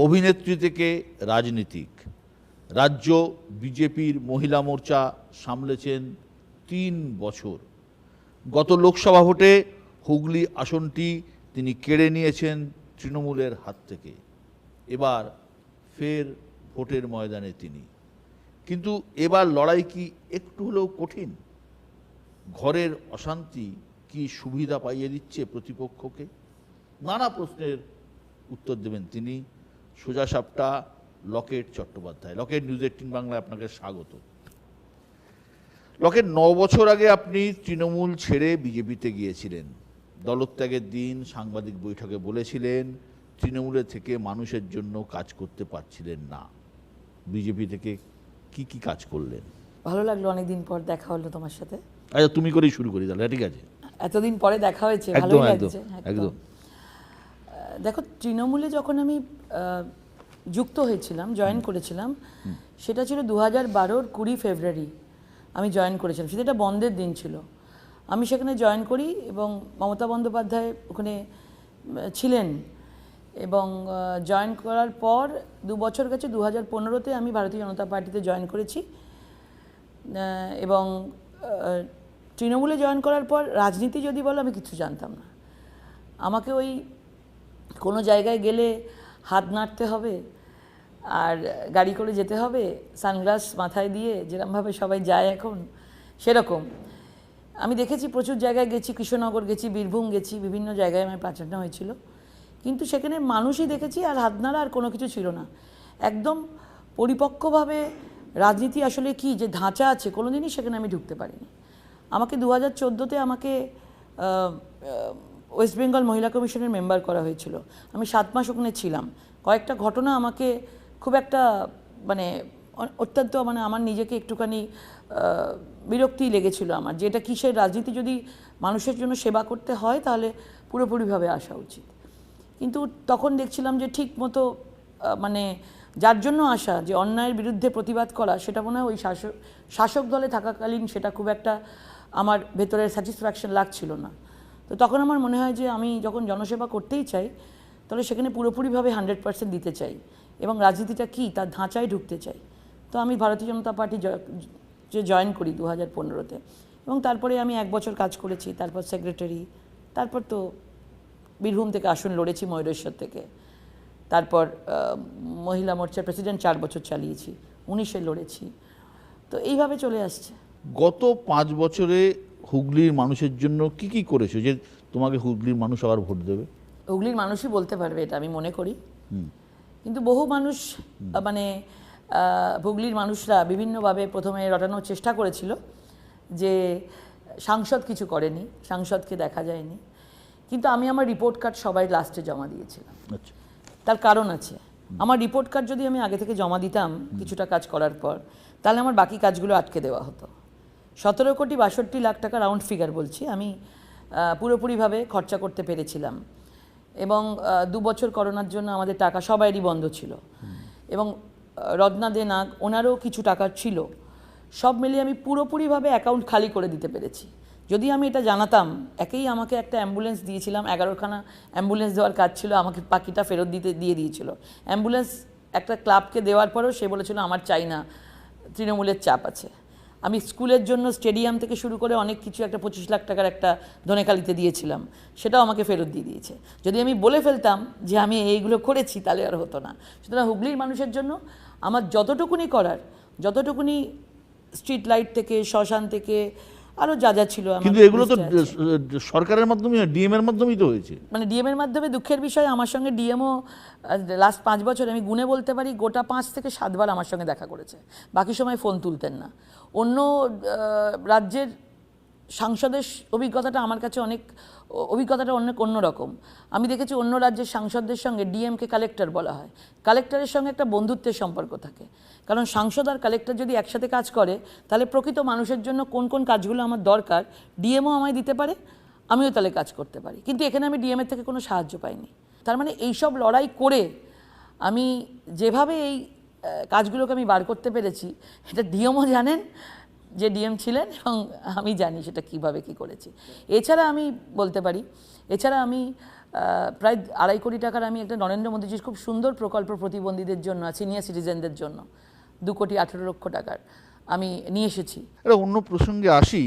অভিনেত্রী থেকে রাজনীতিক, রাজ্য বিজেপির মহিলা মোর্চা সামলেছেন 3 বছর। গত লোকসভা ভোটে হুগলি আসনটি তিনি কেড়ে নিয়েছেন তৃণমূলের হাত থেকে। এবার ফের ভোটের ময়দানে তিনি, কিন্তু এবার লড়াই কি একটু হলেও কঠিন? ঘরের অশান্তি কি সুবিধা পাইয়ে দিচ্ছে প্রতিপক্ষকে? নানা প্রশ্নের উত্তর দেবেন তিনি। সোজাসাপটা লকেট চট্টোপাধ্যায়। লকেট নিউজ 18 বাংলায় আপনাকে স্বাগত। লকেট, 9 বছর আগে আপনি তৃণমূল ছেড়ে বিজেপিতে গিয়েছিলেন। দলত্যাগের দিন সাংবাদিক বৈঠকে বলেছিলেন তৃণমূলের থেকে মানুষের জন্য কাজ করতে পারছিলেন না। বিজেপি থেকে কি কি কাজ করলেন? ভালো লাগলো, অনেকদিন পর দেখা হলো তোমার সাথে। আচ্ছা, তুমি করেই শুরু করি তাহলে। ঠিক আছে, এতদিন পরে দেখা হয়েছে, ভালোই লাগছে। একদম। দেখো, তৃণমূলে যখন আমি যুক্ত হয়েছিলাম, জয়েন করেছিলাম, সেটা ছিল 2012-র 20 ফেব্রুয়ারি আমি জয়েন করেছিলাম। সেটা একটা বন্ধের দিন ছিল। আমি সেখানে জয়েন করি এবং মমতা বন্দ্যোপাধ্যায় ওখানে ছিলেন। এবং জয়েন করার পর 2 বছর গেছে, 2015-তে আমি ভারতীয় জনতা পার্টিতে জয়েন করেছি। এবং তৃণমূলে জয়েন করার পর রাজনীতি যদি বলো, আমি কিছু জানতাম না। আমাকে ওই কোনো জায়গায় গেলে হাত নাড়তে হবে আর গাড়ি করে যেতে হবে, সানগ্লাস মাথায় দিয়ে, যেরকমভাবে সবাই যায় এখন সেরকম। আমি দেখেছি প্রচুর জায়গায় গেছি, কৃষ্ণনগর গেছি, বীরভূম গেছি, বিভিন্ন জায়গায় আমার পাঠানো হয়েছিল, কিন্তু সেখানে মানুষই দেখেছি আর হাত নাড়া আর কোনো কিছু ছিল না। একদম পরিপক্কভাবে রাজনীতি আসলে কি যে ধাঁচা আছে, কোনো দিনই সেখানে আমি ঢুকতে পারিনি। আমাকে 2014-তে আমাকে ওয়েস্ট বেঙ্গল মহিলা কমিশনের মেম্বার করা হয়েছিল। আমি 7 মাস ওখানে ছিলাম। কয়েকটা ঘটনা আমাকে খুব একটা অত্যন্ত আমার নিজেকে একটুখানি বিরক্তি লেগেছিল আমার, যে এটা কিসের রাজনীতি? যদি মানুষের জন্য সেবা করতে হয় তাহলে পুরোপুরিভাবে আসা উচিত। কিন্তু তখন দেখছিলাম যে ঠিক মতো যার জন্য আসা, যে অন্যায়ের বিরুদ্ধে প্রতিবাদ করা, সেটা মনে হয় ওই শাসক দলে থাকাকালীন সেটা খুব একটা আমার ভেতরের স্যাটিসফ্যাকশন লাগছিল না। তো তখন আমার মনে হয় যে আমি যখন জনসেবা করতেই চাই, তাহলে সেখানে পুরোপুরিভাবে 100% দিতে চাই এবং রাজনীতিটা কী তার ধাঁচায় ঢুকতে চাই। তো আমি ভারতীয় জনতা পার্টি জয়েন করি 2015-তে, এবং তারপরে আমি 1 বছর কাজ করেছি, তারপর সেক্রেটারি, তারপর তো বীরভূম থেকে আসন লড়েছি, ময়ূরেশ্বর থেকে, তারপর মহিলা মোর্চার প্রেসিডেন্ট 4 বছর চালিয়েছি, 19-এ লড়েছি। তো এইভাবে চলে আসছে। গত 5 বছরে হুগলির মানুষের জন্য কি কি করেছো যে তোমাকে হুগলির মানুষ আবার ভোট দেবে? হুগলির মানুষই বলতে পারবে এটা, আমি মনে করি। কিন্তু বহু মানুষ হুগলির মানুষরা বিভিন্নভাবে প্রথমে রটানোর চেষ্টা করেছিল যে সাংসদ কিছু করেনি, সাংসদকে দেখা যায়নি। কিন্তু আমি আমার রিপোর্ট কার্ড সবাই লাস্টে জমা দিয়েছিলাম। আচ্ছা, তার কারণ আছে। আমার রিপোর্ট কার্ড যদি আমি আগে থেকে জমা দিতাম কিছুটা কাজ করার পর, তাহলে আমার বাকি কাজগুলো আটকে দেওয়া হতো। 17,62,00,000 টাকা রাউন্ড ফিগার বলছি, আমি পুরোপুরিভাবে খরচা করতে পেরেছিলাম। এবং 2 বছর করোনার জন্য আমাদের টাকা সবাইরই বন্ধ ছিল, এবং রত্না দে নাগ ওনারও কিছু টাকা ছিল। সব মিলিয়ে আমি পুরোপুরিভাবে অ্যাকাউন্ট খালি করে দিতে পেরেছি। যদি আমি এটা জানাতাম, আমাকে একটা অ্যাম্বুলেন্স দিয়েছিলাম, 11খানা অ্যাম্বুলেন্স দেওয়ার কাজ ছিল, আমাকে বাকিটা ফেরত দিয়ে দিয়েছিল। অ্যাম্বুলেন্স একটা ক্লাবকে দেওয়ার পরেও সে বলেছিল আমার চাই না, তৃণমূলের চাপ আছে। আমি স্কুলের জন্য স্টেডিয়াম থেকে শুরু করে অনেক কিছু, একটা 25 লাখ টাকার একটা ধনেখালিতে দিয়েছিলাম, সেটাও আমাকে ফেরত দিয়ে দিয়েছে। যদি আমি বলে ফেলতাম যে আমি এইগুলো করেছি, তাহলে আর হতো না। সুতরাং হুগলির মানুষের জন্য আমার যতটুকুনি করার, যতটুকুনি স্ট্রিট লাইট থেকে, শ্মশান থেকে, আরও যা যা ছিল। কিন্তু এগুলো তো সরকারের মাধ্যমে, ডিএম এর মাধ্যমেই তো হয়েছে। ডিএম এর মাধ্যমে। দুঃখের বিষয়, আমার সঙ্গে ডিএমও লাস্ট 5 বছর আমি গুনে বলতে পারি গোটা 5 থেকে 7 বার আমার সঙ্গে দেখা করেছে। বাকি সময় ফোন তুলতেন না। অন্য রাজ্যের সাংসদের অভিজ্ঞতাটা আমার কাছে অন্যরকম। আমি দেখেছি অন্য রাজ্যের সাংসদদের সঙ্গে ডিএমকে কালেক্টর বলা হয়। কালেক্টরের সঙ্গে একটা বন্ধুত্বের সম্পর্ক থাকে, কারণ সাংসদ আর কালেক্টর যদি একসাথে কাজ করে, তাহলে প্রকৃত মানুষের জন্য কোন কোন কাজগুলো আমার দরকার ডিএমও আমায় দিতে পারে, আমিও তাহলে কাজ করতে পারি। কিন্তু এখানে আমি ডিএমের থেকে কোনো সাহায্য পাইনি। তার মানে এইসব লড়াই করে আমি যেভাবে এই কাজগুলোকে আমি বার করতে পেরেছি, এটা ডিএমও জানেন, যে ডিএম ছিলেন, এবং আমি জানি সেটা কিভাবে কি করেছি। এছাড়া আমি বলতে পারি, এছাড়া আমি প্রায় 2.5 কোটি টাকার আমি একটা নরেন্দ্র মোদীজির খুব সুন্দর প্রকল্প প্রতিবন্ধীদের জন্য, সিনিয়র সিটিজেনদের জন্য 2.18 কোটি টাকার আমি নিয়ে এসেছি। একটা অন্য প্রসঙ্গে আসি।